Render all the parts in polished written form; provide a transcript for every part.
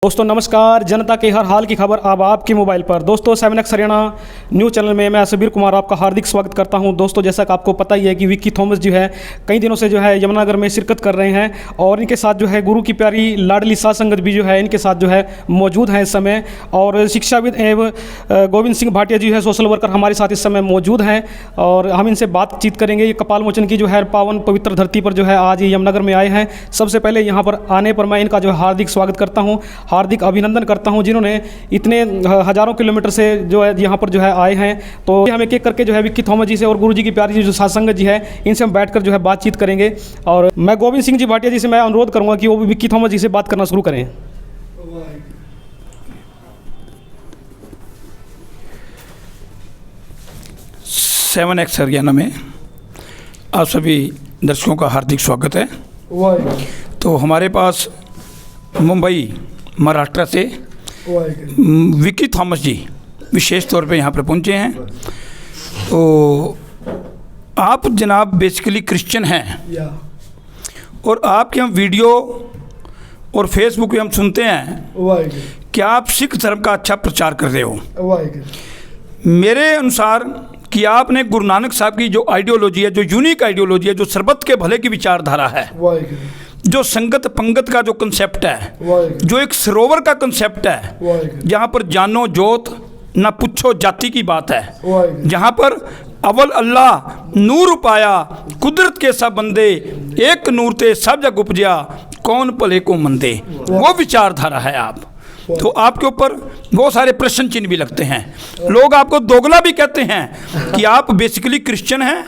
दोस्तों नमस्कार। जनता के हर हाल की खबर अब आपके मोबाइल पर। दोस्तों 7X हरियाणा न्यूज़ चैनल में मैं सबीर कुमार आपका हार्दिक स्वागत करता हूं। दोस्तों जैसा कि आपको पता ही है कि विक्की थॉमस जो है कई दिनों से जो है यमुनानगर में शिरकत कर रहे हैं और इनके साथ जो है गुरु की प्यारी लाडली साध संगत भी जो है इनके साथ जो है मौजूद हैं इस समय। और शिक्षाविद एवं गोविंद सिंह भाटिया जी है सोशल वर्कर हमारे साथ इस समय मौजूद हैं और हम इनसे बातचीत करेंगे। ये कपाल मोचन की जो है पावन पवित्र धरती पर जो है आज ये यमुनानगर में आए हैं। सबसे पहले यहाँ पर आने पर मैं इनका जो है हार्दिक स्वागत करता हूँ, हार्दिक अभिनंदन करता हूं जिन्होंने इतने हज़ारों किलोमीटर से जो है यहाँ पर जो है आए हैं। तो हम एक एक करके जो है विक्की थॉमस जी से और गुरु जी की प्यारी जी जो साध संगत जी है इनसे हम बैठकर जो है बातचीत करेंगे। और मैं गोविंद सिंह जी भाटिया जी से मैं अनुरोध करूँगा कि वो भी विक्की थॉमस जी से बात करना शुरू करें। 7X हरियाणा में आप सभी दर्शकों का हार्दिक स्वागत है। तो हमारे पास मुंबई महाराष्ट्र से विक्की थॉमस जी विशेष तौर पे यहाँ पर पहुँचे हैं। तो आप जनाब बेसिकली क्रिश्चियन हैं और आपके हम वीडियो और फेसबुक पे हम सुनते हैं कि आप सिख धर्म का अच्छा प्रचार कर रहे हो। मेरे अनुसार कि आपने गुरु नानक साहब की जो आइडियोलॉजी है, जो यूनिक आइडियोलॉजी है, जो सरबत के भले की विचारधारा है, जो संगत पंगत का जो कंसेप्ट है, जो एक सरोवर का कंसेप्ट है, जहाँ पर जानो जोत ना पूछो जाति की बात है, जहाँ पर अव्वल अल्लाह नूर पाया कुदरत के सब बंदे एक नूर ते सब जग उपजा कौन भले को मंदे, वो विचारधारा है आप। तो आपके ऊपर बहुत सारे प्रश्न चिन्ह भी लगते हैं। लोग आपको दोगला भी कहते हैं कि आप बेसिकली क्रिश्चियन हैं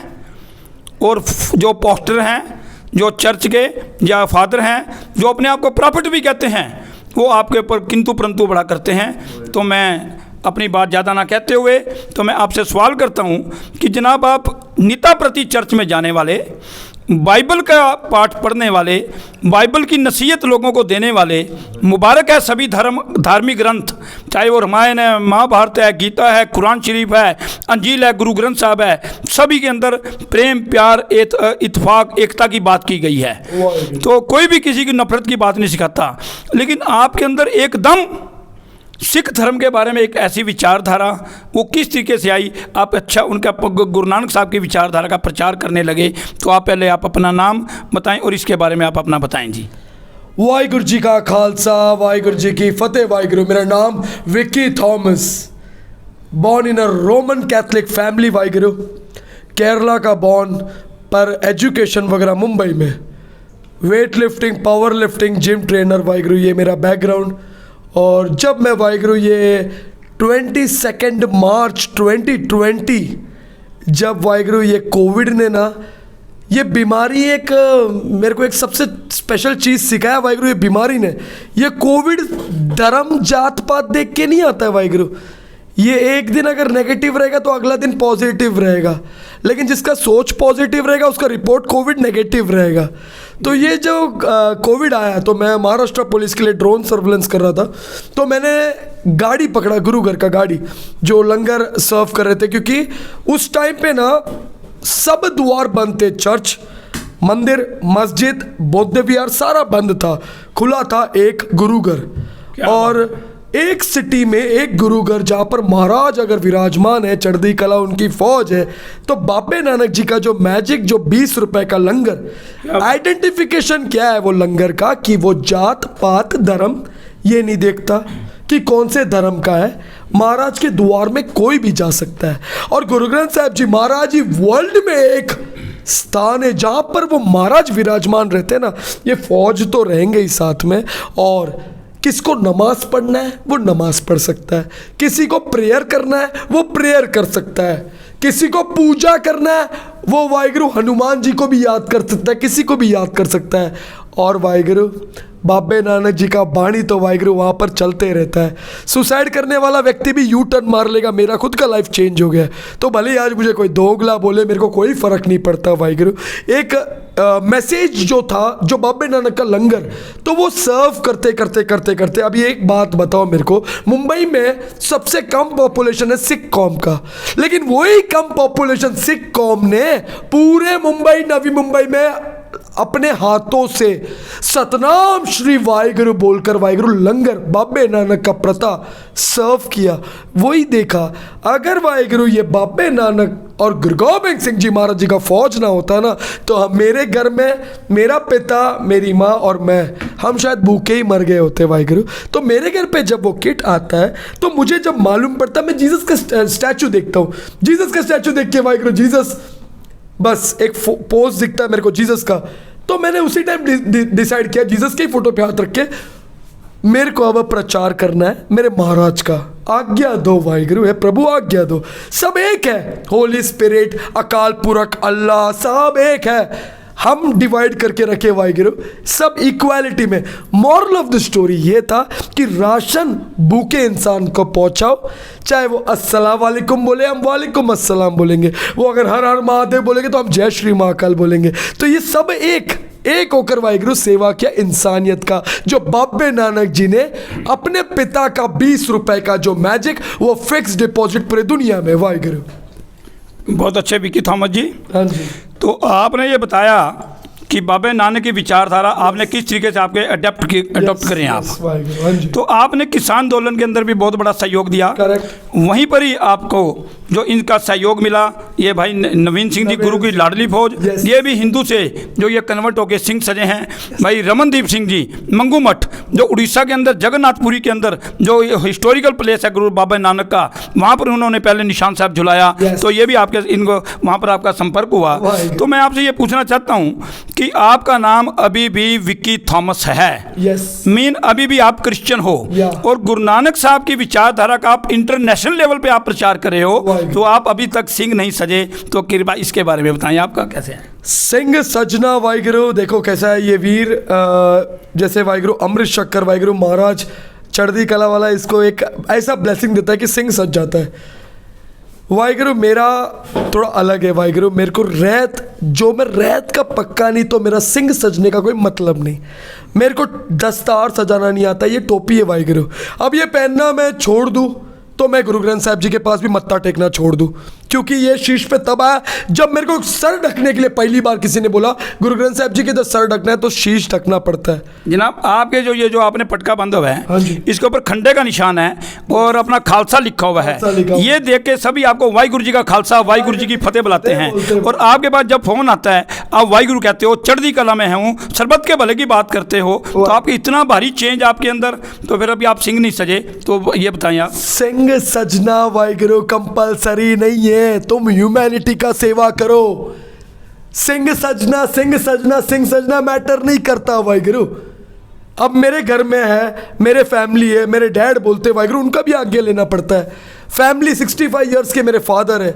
और जो पास्टर हैं, जो चर्च के या फादर हैं, जो अपने आप को प्रॉफिट भी कहते हैं, वो आपके ऊपर किंतु परंतु बड़ा करते हैं। तो मैं अपनी बात ज़्यादा ना कहते हुए तो मैं आपसे सवाल करता हूँ कि जनाब आप निता प्रति चर्च में जाने वाले, बाइबल का पाठ पढ़ने वाले, बाइबल की नसीहत लोगों को देने वाले, मुबारक है सभी धार्मिक ग्रंथ, चाहे वो रामायण है, महाभारत है, गीता है, कुरान शरीफ है, अंजील है, गुरु ग्रंथ साहब है, सभी के अंदर प्रेम प्यार इत्तेफाक एकता की बात की गई है। तो कोई भी किसी की नफरत की बात नहीं सिखाता, लेकिन आपके अंदर एकदम सिख धर्म के बारे में एक ऐसी विचारधारा वो किस तरीके से आई? आप अच्छा उनका गुरु नानक साहब की विचारधारा का प्रचार करने लगे। तो आप पहले आप अपना नाम बताएं और इसके बारे में आप अपना बताएं जी। वाहिगुरु जी का खालसा, वाहिगुरु जी की फतेह। वाहिगुरु। मेरा नाम Vicky Thomas, born in a Roman Catholic family. Waheguru. Kerala का बॉर्न, पर एजुकेशन वगैरह मुंबई में, weight lifting, power lifting, gym trainer. Waheguru ये मेरा बैकग्राउंड। और जब मैं वाहिगुरु ये 22 मार्च 2020 जब वाहिगुरु ये कोविड ने ना, ये बीमारी एक मेरे को एक सबसे स्पेशल चीज़ सिखाया वाहिगुरु। ये बीमारी ने, ये कोविड धर्म जात पात देख के नहीं आता है वाहिगुरु। ये एक दिन अगर नेगेटिव रहेगा तो अगला दिन पॉजिटिव रहेगा, लेकिन जिसका सोच पॉजिटिव रहेगा उसका रिपोर्ट कोविड नेगेटिव रहेगा। तो ये जो कोविड आया तो मैं महाराष्ट्र पुलिस के लिए ड्रोन सर्वेलेंस कर रहा था, तो मैंने गाड़ी पकड़ा, गुरु घर का गाड़ी, जो लंगर सर्व कर रहे थे, क्योंकि उस टाइम पे ना सब द्वार बंद थे, चर्च, मंदिर, मस्जिद, बौद्ध विहार सारा बंद था। खुला था एक गुरु घर और एक सिटी में एक गुरु घर जहाँ पर महाराज अगर विराजमान है, चढ़ती कला उनकी फौज है। तो बाबे नानक जी का जो मैजिक, जो 20 रुपए का लंगर, आइडेंटिफिकेशन क्या है वो लंगर का, कि वो जात पात धर्म ये नहीं देखता कि कौन से धर्म का है। महाराज के द्वार में कोई भी जा सकता है। और गुरु ग्रंथ साहब जी महाराज ही वर्ल्ड में एक स्थान है जहाँ पर वो महाराज विराजमान रहते हैं ना। ये फौज तो रहेंगे ही साथ में, और किसको नमाज पढ़ना है वो नमाज पढ़ सकता है, किसी को प्रेयर करना है वो प्रेयर कर सकता है, किसी को पूजा करना है वो वाहिगुरु हनुमान जी को भी याद कर सकता है, किसी को भी याद कर सकता है। और वाहिगुरु बाबे नानक जी का बाणी तो वाहिगुरु वहाँ पर चलते रहता है। सुसाइड करने वाला व्यक्ति भी यू टर्न मार लेगा। मेरा खुद का लाइफ चेंज हो गया है, तो भले ही आज मुझे कोई दोगला बोले, मेरे को कोई फ़र्क नहीं पड़ता। वाहिगुरु एक मैसेज जो था, जो बाबे नानक का लंगर, तो वो सर्व करते करते करते करते अभी एक बात बताओ मेरे को, मुंबई में सबसे कम पॉपुलेशन है सिख कौम का, लेकिन वही कम पॉपुलेशन सिख कौम ने पूरे मुंबई, नवी मुंबई में अपने हाथों से सतनाम श्री वाहिगुरु बोलकर वाहिगुरु लंगर बाबे नानक का प्रथा सर्व किया, वही देखा। अगर वाहिगुरु ये बाबे नानक और गुरु गोबिंद सिंह जी महाराज जी का फौज ना होता ना, तो मेरे घर में मेरा पिता, मेरी माँ और मैं, हम शायद भूखे ही मर गए होते वाहिगुरु। तो मेरे घर पे जब वो किट आता है तो मुझे जब मालूम पड़ता, मैं जीसस का स्टैचू देखता हूँ, जीसस का स्टैचू देख के वाहिगुरु जीसस, बस एक पोज दिखता है मेरे को जीसस का, तो मैंने उसी टाइम डिसाइड किया जीसस के फोटो पे हाथ रख के मेरे को अब प्रचार करना है मेरे महाराज का। आज्ञा दो वाहिगुरु, है प्रभु आज्ञा दो। सब एक है, होली स्पिरिट, अकाल पुरख, अल्लाह, सब एक है। हम डिवाइड करके रखे वाहिगुरु, सब इक्वालिटी में। मॉरल ऑफ द स्टोरी ये था कि राशन भूखे इंसान को पहुंचाओ, चाहे वो अस्सलाम वालेकुम बोले, हम वालेकुम अस्सलाम बोलेंगे, वो अगर हर हर महादेव बोलेंगे तो हम जय श्री महाकाल बोलेंगे। तो ये सब एक होकर वाहिगुरु सेवा किया इंसानियत का, जो बाबे नानक जी ने अपने पिता का 20 रुपए का जो मैजिक, वो फिक्स डिपॉजिट पूरे दुनिया में वाहिगुरु। बहुत अच्छे विक्की थॉमस जी। हाँ जी। तो आपने ये बताया कि बाबा नानक की विचारधारा आपने किस तरीके से आपके अडॉप्ट करें आप। हाँ जी। तो आपने किसान आंदोलन के अंदर भी बहुत बड़ा सहयोग दिया। करेक्ट। वहीं पर ही आपको जो इनका सहयोग मिला, ये भाई नवीन सिंह जी गुरु की लाडली फौज, ये भी हिंदू से जो ये कन्वर्ट होके सिंह सजे हैं। भाई रमनदीप सिंह जी मंगू मठ, जो उड़ीसा के अंदर जगन्नाथपुरी के अंदर जो हिस्टोरिकल प्लेस है गुरु बाबा नानक का, वहाँ पर उन्होंने पहले निशान साहब झुलाया। तो ये भी आपके इनको वहाँ पर आपका संपर्क हुआ। तो मैं आपसे ये पूछना चाहता हूँ कि आपका नाम अभी भी विक्की थॉमस है, मीन अभी भी आप क्रिश्चियन हो, और गुरु नानक साहब की विचारधारा का आप इंटरनेशनल लेवल पे आप प्रचार कर रहे हो, तो आप अभी तक सिंह नहीं सजे। तो कृपया इसके बारे में बताएं, आपका कैसे है सिंह सजना वाहिगुरु? देखो कैसा है ये वीर, जैसे वाहिगुरु अमृत शक्कर वाहिगुरु महाराज चढ़दी कला वाला इसको एक ऐसा ब्लेसिंग देता है कि सिंह सज जाता है। वाहिगुरु मेरा थोड़ा अलग है वाहिगुरु, मेरे को मैं रैत का पक्का नहीं, तो मेरा सिंह सजने का कोई मतलब नहीं। मेरे को दस्तार सजाना नहीं आता, ये टोपी है वाहिगुरु। अब ये पहनना मैं छोड़ दूँ तो मैं गुरु ग्रंथ साहब जी के पास भी मत्था टेकना छोड़ दूं, क्योंकि ये शीश पे तब आया जब मेरे को सर ढकने के लिए पहली बार किसी ने बोला गुरु ग्रंथ साहब जी के जब सर ढकना है तो शीश ढकना पड़ता है। जनाब आपके जो आपने पटका बांधा हुआ है, हाँ जी, इसके ऊपर खंडे का निशान है और अपना खालसा लिखा हुआ है। ये देख के सभी आपको वाहिगुरु जी का खालसा, वाहिगुरु जी की फतेह बुलाते हैं। और आपके पास जब फोन आता है आप वाहिगुरु कहते हो, चढ़दी कला में हूँ, शरबत के भले की बात करते हो, तो आपकी इतना भारी चेंज आपके अंदर, तो फिर अभी आप सिंह नहीं सजे, तो ये बताएं आप। सिंह सजना वाहिगुरु कंपलसरी नहीं है, तुम ह्यूमैनिटी का सेवा करो। सिंह सजना मैटर नहीं करता वाहिगुरु। अब मेरे घर में है, मेरे फैमिली है, मेरे डैड बोलते वाहिगुरु, उनका भी आज्ञा लेना पड़ता है। फैमिली 65 इयर्स के मेरे फादर है,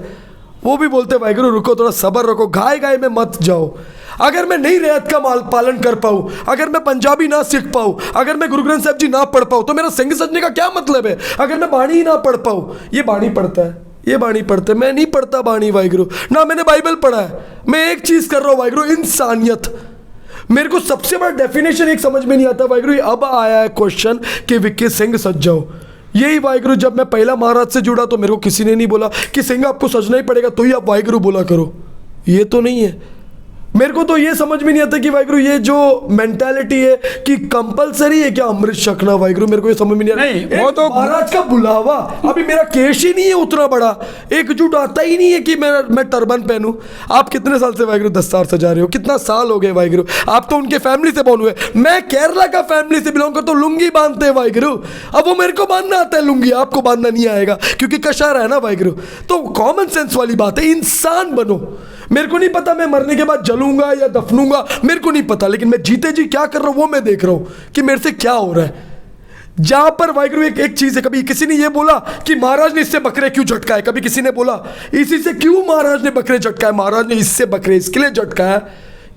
वो भी बोलते वाहिगुरु रुको, थोड़ा सब्र रखो, गाय में मत जाओ। अगर मैं नहीं रैयत का पालन कर पाऊँ, अगर मैं पंजाबी ना सीख पाऊँ, अगर मैं गुरु ग्रंथ साहब जी ना पढ़ पाऊँ, तो मेरा सिंह सजने का क्या मतलब है? अगर मैं बाणी ही ना पढ़ पाऊँ, ये बाणी पढ़ता है, ये बाणी पढ़ते, मैं नहीं पढ़ता बाणी वाहिगुरु, ना मैंने बाइबल पढ़ा है। मैं एक चीज़ कर रहा हूँ वाहिगुरु, इंसानियत। मेरे को सबसे बड़ा डेफिनेशन एक समझ में नहीं आता वाहिगुरु, अब आया है क्वेश्चन कि विक्की सिंह सज जाओ। यही वाहिगुरु, जब मैं पहला महाराज से जुड़ा तो मेरे को किसी ने नहीं बोला कि सिंह आपको सजना ही पड़ेगा तो ही आप वाहिगुरु बोला करो, ये तो नहीं है। मेरे को तो ये समझ में नहीं आता कि वाहिगुरु ये जो मेंटालिटी है कि कंपलसरी है क्या अमृत छकना वाहिगुरु, मेरे को ये समझ में नहीं आता। नहीं, वो तो महाराज का बुलावा, अभी मेरा केश ही नहीं है उतना बड़ा, एकजुट आता ही नहीं है कि मैं टर्बन पहनूं। आप कितने साल से वाहिगुरु दस्तार सजा रहे हो? कितना साल हो गए वाहिगुरु? आप तो उनके फैमिली से बोल हुए, मैं केरला का फैमिली से बिलोंग करता हूँ, लुंगी बांधते हैं वाहिगुरु। अब वो मेरे को बांधना आता है लुंगी, आपको बांधना नहीं आएगा क्योंकि कशारा है ना वाहिगुरु। तो कॉमन सेंस वाली बात है, इंसान बनो। मेरे को नहीं पता मैं मरने के बाद जलूंगा या दफनूंगा, मेरे को नहीं पता, लेकिन मैं जीते जी क्या कर रहा हूं वो मैं देख रहा हूं कि मेरे से क्या हो रहा है। जहां पर वाहिगुरु एक चीज है, कभी किसी ने ये बोला कि महाराज ने इससे बकरे क्यों झटकाए, कभी किसी ने बोला इसी से क्यों महाराज ने बकरे झटकाए, महाराज ने इससे बकरे इसके लिए झटकाया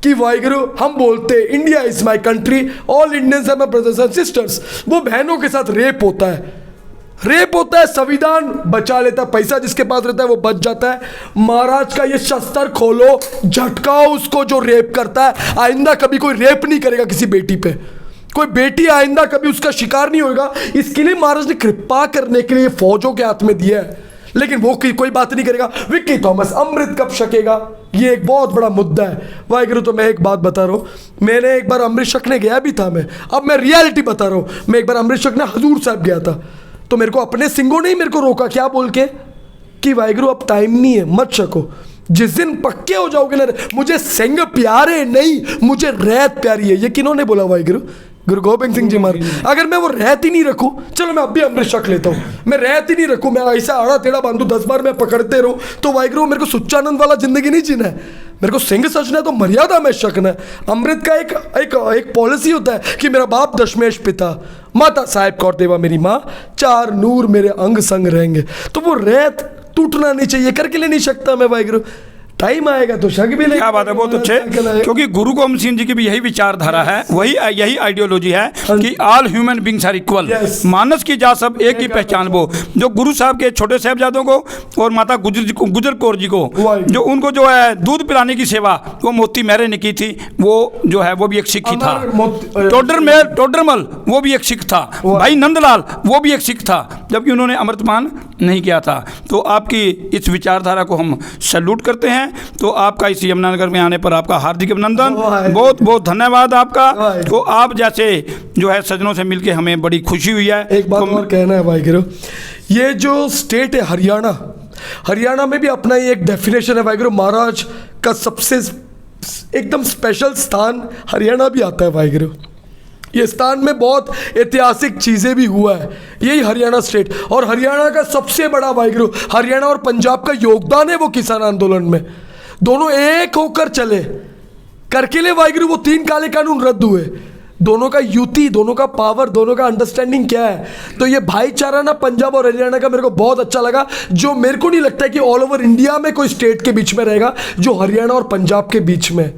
कि वाहिगुरु हम बोलते India is my country, all Indians are my brothers and sisters. वो बहनों के साथ रेप होता है, संविधान बचा लेता है, पैसा जिसके पास रहता है वो बच जाता है। महाराज का ये शस्त्र खोलो, झटकाओ उसको जो रेप करता है। आइंदा कभी कोई रेप नहीं करेगा किसी बेटी पे, कोई बेटी आइंदा कभी उसका शिकार नहीं होगा। इसके लिए महाराज ने कृपा करने के लिए फौजों के हाथ में दिया है, लेकिन वो कोई बात नहीं करेगा। विक्की थॉमस अमृत कब छकेगा ये एक बहुत बड़ा मुद्दा है वाहिगुरु। तो मैं एक बात बता रहा हूँ, मैंने एक बार अमृत छकने गया भी था मैं, अब मैं रियलिटी बता रहा हूँ। मैं एक बार अमृत छकने हजूर साहब गया था, तो मेरे को अपने सिंगों ने ही मेरे को रोका, क्या बोल के कि वाहिगुरु अब टाइम नहीं है, मत छको, जिस दिन पक्के हो जाओगे ना। मुझे सिंह प्यारे नहीं, मुझे रैत प्यारी है। ये किन्होंने बोला वाहिगुरु? गुरु गोबिंद सिंह जी महाराज। अगर मैं वो रहत ही नहीं रखूं, चलो मैं अब भी अमृत छक लेता हूं, मैं रहत ही नहीं रखूं, मैं ऐसा आड़ा टेढ़ा बांधू 10 बार मैं पकड़ते रहूं, तो वाहिगुरु मेरे को सुच्चानंद वाला जिंदगी नहीं जीना है, मेरे को सिंह सजना है, तो मर्यादा में छकना है। अमृत का एक पॉलिसी होता है कि मेरा बाप दशमेश पिता, माता साहिब कौर देवा मेरी माँ, 4 नूर मेरे अंग संग रहेंगे। तो वो रहत टूटना नहीं चाहिए, करके ले नहीं सकता मैं वाहिगुरु। टाइम आएगा तो शक भी नहीं। क्या बात है, बहुत अच्छे। क्योंकि गुरु गोबिंद सिंह जी की भी यही विचारधारा है, वही यही आइडियोलॉजी है कि all human beings are equal, मानस की जात सब एक ही पहचान। वो जो गुरु साहब के छोटे साहबजादों को और माता गुजर कौर जी को, जो उनको जो है दूध पिलाने की सेवा वो मोती महरे ने की थी, वो जो है वो भी एक सिख ही था। टोडरमल वो भी एक सिख था, भाई नंदलाल वो भी एक सिख था, जबकि उन्होंने अमृतपान नहीं किया था। तो आपकी इस विचारधारा को हम सैल्यूट करते हैं। तो आपका इस यमुनानगर में आने पर आपका हार्दिक अभिनंदन, बहुत बहुत धन्यवाद आपका। तो आप जैसे जो है सज्जनों से मिलके हमें बड़ी खुशी हुई है। एक बात और कहना है वाहिगुरु, ये जो स्टेट है हरियाणा, हरियाणा में भी अपना ये एक डेफिनेशन है वाहिगुरु। महाराज का सबसे एकदम स्पेशल स्थान हरियाणा भी आता है वाहिगुरु। ये स्थान में बहुत ऐतिहासिक चीज़ें भी हुआ है, यही हरियाणा स्टेट। और हरियाणा का सबसे बड़ा वाहिगुरु, हरियाणा और पंजाब का योगदान है वो किसान आंदोलन में, दोनों एक होकर चले करके ले वाहिगुरु। वो 3 काले कानून रद्द हुए, दोनों का युति, दोनों का पावर, दोनों का अंडरस्टैंडिंग क्या है। तो ये भाईचारा ना पंजाब और हरियाणा का मेरे को बहुत अच्छा लगा, जो मेरे को नहीं लगता है कि ऑल ओवर इंडिया में कोई स्टेट के बीच में रहेगा जो हरियाणा और पंजाब के बीच में।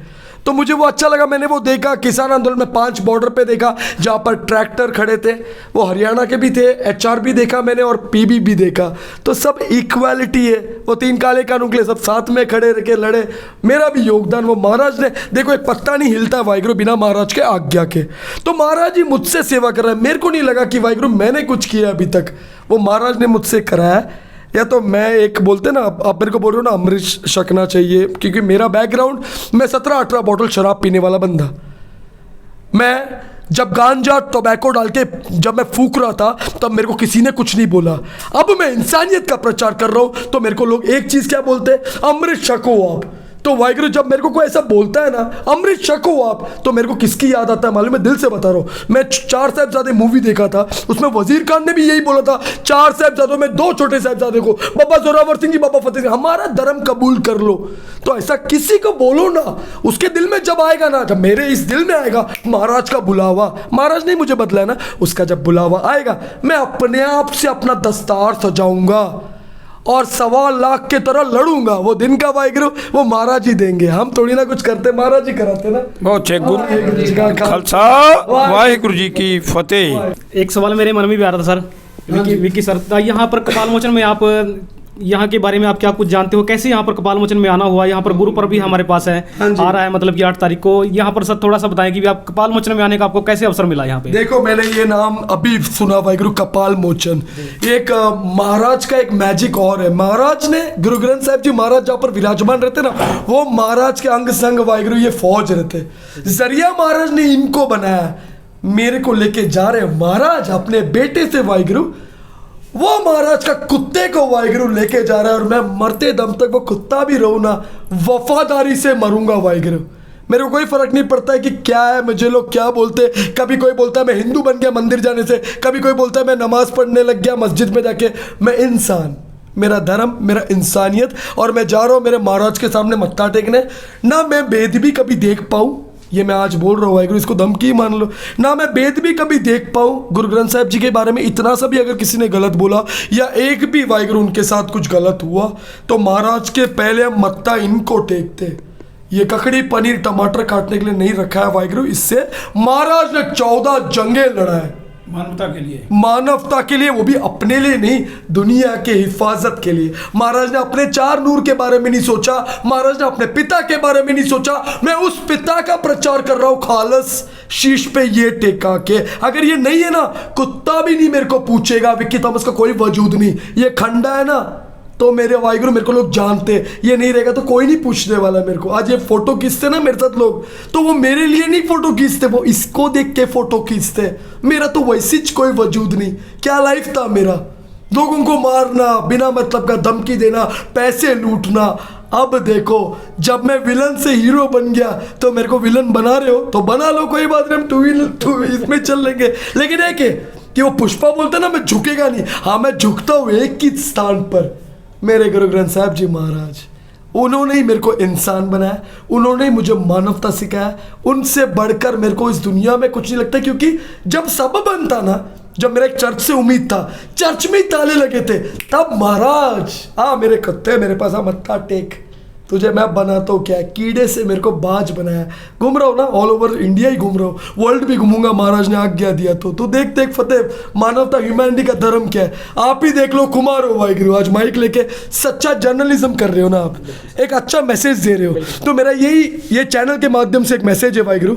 तो मुझे वो अच्छा लगा। मैंने वो देखा किसान आंदोलन में 5 बॉर्डर पे देखा जहाँ पर ट्रैक्टर खड़े थे, वो हरियाणा के भी थे, HR भी देखा मैंने और PB भी देखा। तो सब इक्वालिटी है, वो 3 काले कानून के लिए सब साथ में खड़े रह के लड़े। मेरा भी योगदान, वो महाराज ने, देखो एक पत्ता नहीं हिलता वाहिगुरु बिना महाराज के आज्ञा के। तो महाराज ही मुझसे सेवा कर रहा है, मेरे को नहीं लगा कि वाहिगुरु मैंने कुछ किया अभी तक, वो महाराज ने मुझसे कराया। या तो मैं एक बोलते ना, आप मेरे को बोल रहे हो ना अमृत छकना चाहिए, क्योंकि मेरा बैकग्राउंड, मैं 17-18 बॉटल शराब पीने वाला बंदा। मैं जब गांजा टोबैको डाल के जब मैं फूक रहा था तब मेरे को किसी ने कुछ नहीं बोला। अब मैं इंसानियत का प्रचार कर रहा हूँ तो मेरे को लोग एक चीज़ क्या बोलते हैं, अमृत छको आप। तो वाहिगुरु जब मेरे को कोई ऐसा बोलता है ना अमृत छको आप, तो मेरे को किसकी याद आता है मालूम है? दिल से बता रहा हूँ, मैं 4 साहिबजादे मूवी देखा था, उसमें वजीर खान ने भी यही बोला था, 4 साहिबजादों में 2 छोटे साहिबजादे को, बाबा जोरावर सिंह जी, बाबा फतेह सिंह, हमारा धर्म कबूल कर लो। तो ऐसा किसी को बोलो ना, उसके दिल में जब आएगा ना, जब मेरे इस दिल में आएगा महाराज का बुलावा, महाराज ने मुझे बदला ना, उसका जब बुलावा आएगा मैं अपने आप से अपना दस्तार सजाऊंगा और 1.25 लाख के तरह लड़ूंगा। वो दिन का वाहिगुरु वो महाराज ही देंगे, हम थोड़ी ना कुछ करते, महाराज ही कराते ना। बहुत अच्छे। गुरु जी का खालसा, वाहिगुरु जी की फतेह। एक सवाल मेरे मन में भी आ रहा था सर, विक्की सर, यहाँ पर कपाल मोचन में आप यहाँ के बारे में आप क्या कुछ जानते हो? कैसे यहाँ पर कपाल मोचन में आना हुआ? यहाँ पर गुरु पर्व भी हमारे पास है, आ रहा है, मतलब कि 8 तारीख को। यहाँ पर सर थोड़ा सा बताएं कि आप कपाल मोचन में आने का आपको कैसे अवसर मिला यहाँ पे? देखो मैंने ये नाम अभी सुना वाहिगुरु, कपाल मोचन एक महाराज का एक मैजिक और है। महाराज ने, गुरु ग्रंथ साहिब जी महाराज जहाँ पर विराजमान रहते ना, वो महाराज के अंग संग वाहिगुरु ये फौज रहते, जरिया महाराज ने इनको बनाया, मेरे को लेके जा रहे महाराज अपने बेटे से वाहिगुरु, वो महाराज का कुत्ते को वाहिगुरु लेके जा रहा है, और मैं मरते दम तक वो कुत्ता भी रहूं ना, वफादारी से मरूंगा वाहिगुरु। मेरे को कोई फर्क नहीं पड़ता है कि क्या है, मुझे लोग क्या बोलते। कभी कोई बोलता है मैं हिंदू बन गया मंदिर जाने से, कभी कोई बोलता है मैं नमाज पढ़ने लग गया मस्जिद में जाके। मैं इंसान, मेरा धर्म, मेरा इंसानियत, और मैं जा रहा हूँ मेरे महाराज के सामने मत्था टेकने। ना मैं वेद भी कभी देख पाऊँ, ये मैं आज बोल रहा हूँ वाहिगुरु, इसको धमकी मान लो, ना मैं वेद भी कभी देख पाऊँ। गुरु ग्रंथ साहिब जी के बारे में इतना सा भी अगर किसी ने गलत बोला या एक भी वाहिगुरु उनके साथ कुछ गलत हुआ, तो महाराज के पहले हम मत्था इनको टेकते। ये ककड़ी पनीर टमाटर काटने के लिए नहीं रखा है वाहिगुरु, इससे महाराज ने 14 जंगें लड़ा है मानवता के लिए, मानवता के लिए, वो भी अपने लिए नहीं, दुनिया के हिफाजत के लिए। महाराज ने अपने 4 नूर के बारे में नहीं सोचा, महाराज ने अपने पिता के बारे में नहीं सोचा। मैं उस पिता का प्रचार कर रहा हूँ खालस शीश पे ये टेका के। अगर ये नहीं है ना, कुत्ता भी नहीं मेरे को पूछेगा, विक्की थॉमस का कोई वजूद नहीं। ये खंडा है ना, तो मेरे वाहिगुरु मेरे को लोग जानते, ये नहीं रहेगा तो कोई नहीं पूछने वाला मेरे को। आज ये फोटो खींचते ना मेरे साथ लोग, तो वो मेरे लिए नहीं फोटो खींचते, वो इसको देख के फोटो खींचते। मेरा तो वैसी कोई वजूद नहीं, क्या लाइफ था मेरा, लोगों को मारना, बिना मतलब का धमकी देना, पैसे लूटना। अब देखो जब मैं विलन से हीरो बन गया तो मेरे को विलन बना रहे हो तो बना लो, कोई बात नहीं, हम टू इसमें चल लेंगे। लेकिन एक है कि वो पुष्पा बोलता ना मैं झुकेगा नहीं, हाँ मैं झुकता हूँ एक ही स्थान पर, मेरे गुरु ग्रंथ साहब जी महाराज। उन्होंने ही मेरे को इंसान बनाया, उन्होंने ही मुझे मानवता सिखाया। उनसे बढ़कर मेरे को इस दुनिया में कुछ नहीं लगता, क्योंकि जब सब बनता ना, जब मेरा एक चर्च से उम्मीद था, चर्च में ही ताले लगे थे, तब महाराज मेरे कुत्ते मेरे पास मत्था टेक, तुझे मैं बनाता हूँ क्या, कीड़े से मेरे को बाज बनाया। घूम रहा हूँ ना, ऑल ओवर इंडिया ही घूम रहा हूँ, वर्ल्ड भी घूमूंगा, महाराज ने आज्ञा दिया तो। तू देख देख फतेह, मानवता ह्यूमैनिटी का धर्म क्या है, आप ही देख लो। कुमार हो वाहिगुरु, आज माइक लेके सच्चा जर्नलिज्म कर रहे हो ना आप, एक अच्छा मैसेज दे रहे हो। तो मेरा यही ये चैनल के माध्यम से एक मैसेज है वाहिगुरु,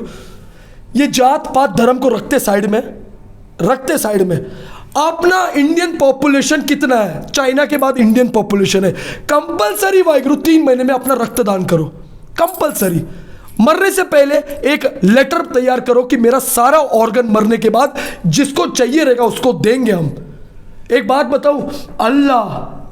ये जात पात धर्म को रखते साइड में, अपना इंडियन पॉपुलेशन कितना है, चाइना के बाद इंडियन पॉपुलेशन है, कंपलसरी वाहिगुरु 3 महीने में अपना रक्तदान करो, कंपलसरी। मरने से पहले एक लेटर तैयार करो कि मेरा सारा ऑर्गन मरने के बाद जिसको चाहिए रहेगा उसको देंगे हम। एक बात बताऊं, अल्लाह,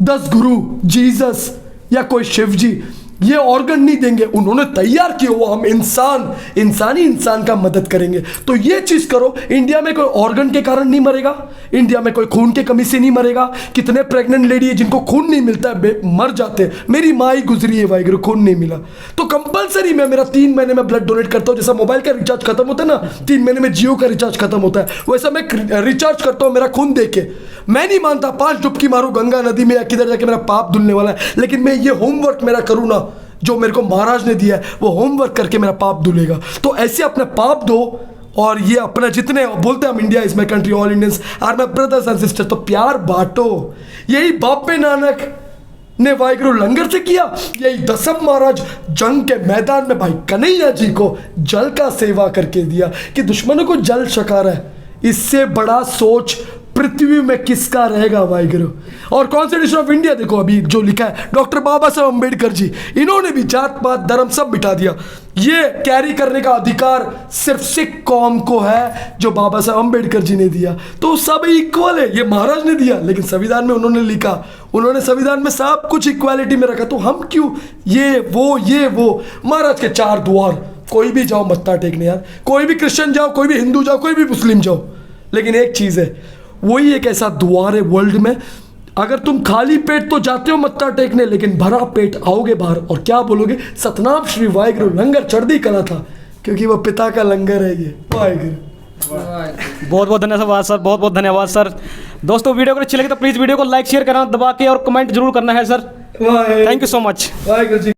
10 गुरु, जीसस या कोई शिव जी ये ऑर्गन नहीं देंगे, उन्होंने तैयार किए वो हम इंसान का मदद करेंगे। तो ये चीज करो, इंडिया में कोई ऑर्गन के कारण नहीं मरेगा, इंडिया में कोई खून की कमी से नहीं मरेगा। कितने प्रेग्नेंट लेडी है जिनको खून नहीं मिलता है, मर जाते। मेरी माँ ही गुजरी है वाहिगुरु, खून नहीं मिला। तो कंपलसरी मैं मेरा 3 महीने में ब्लड डोनेट करता हूँ। जैसा मोबाइल का रिचार्ज खत्म होता है ना, 3 महीने में जियो का रिचार्ज खत्म होता है, वैसा मैं रिचार्ज करता हूँ मेरा खून दे के। मैं नहीं मानता 5 डुबकी मारूं गंगा नदी में या किधर जाके मेरा पाप धुलने वाला है, लेकिन मैं ये होमवर्क मेरा करूँ ना, जो मेरे को महाराज ने दिया है, वो होमवर्क करके मेरा पाप धुलेगा। तो ऐसे अपने पाप दो, और ये अपना जितने बोलते हैं हम, India is my country, all Indians are my brothers and sisters, तो प्यार बांटो। यही बापे नानक ने वाहिगुरु लंगर से किया, यही दसम महाराज जंग के मैदान में भाई कन्हैया जी को जल का सेवा करके दिया कि दुश्मनों को जल छका रहा है। इससे बड़ा सोच पृथ्वी में किसका रहेगा वाहिगुरु। और कॉन्स्टिट्यूशन ऑफ इंडिया देखो अभी जो लिखा है, डॉक्टर बाबा साहब अम्बेडकर जी, इन्होंने भी जात पात धर्म सब मिटा दिया। ये कैरी करने का अधिकार सिर्फ सिख कौम को है, जो बाबा साहब अम्बेडकर जी ने दिया। तो सब इक्वल है, ये महाराज ने दिया, लेकिन संविधान में उन्होंने लिखा, उन्होंने संविधान में सब कुछ इक्वालिटी में रखा। तो हम क्यों ये वो महाराज के 4 द्वार, कोई भी जाओ मत्था टेकने यार, कोई भी क्रिश्चियन जाओ, कोई भी हिंदू जाओ, कोई भी मुस्लिम जाओ, लेकिन एक चीज़ है, वही एक ऐसा द्वार है वर्ल्ड में, अगर तुम खाली पेट तो जाते हो मत्था टेकने, लेकिन भरा पेट आओगे बाहर और क्या बोलोगे, सतनाम श्री वाहिगुरु, लंगर चढ़दी कला था, क्योंकि वो पिता का लंगर है ये वाहिगुरु। बहुत बहुत धन्यवाद सर, बहुत बहुत धन्यवाद सर। दोस्तों वीडियो अगर अच्छी लगी तो प्लीज़ वीडियो को लाइक शेयर करना दबा के, और कमेंट जरूर करना है sir. Thank you so much. Waheguru ji.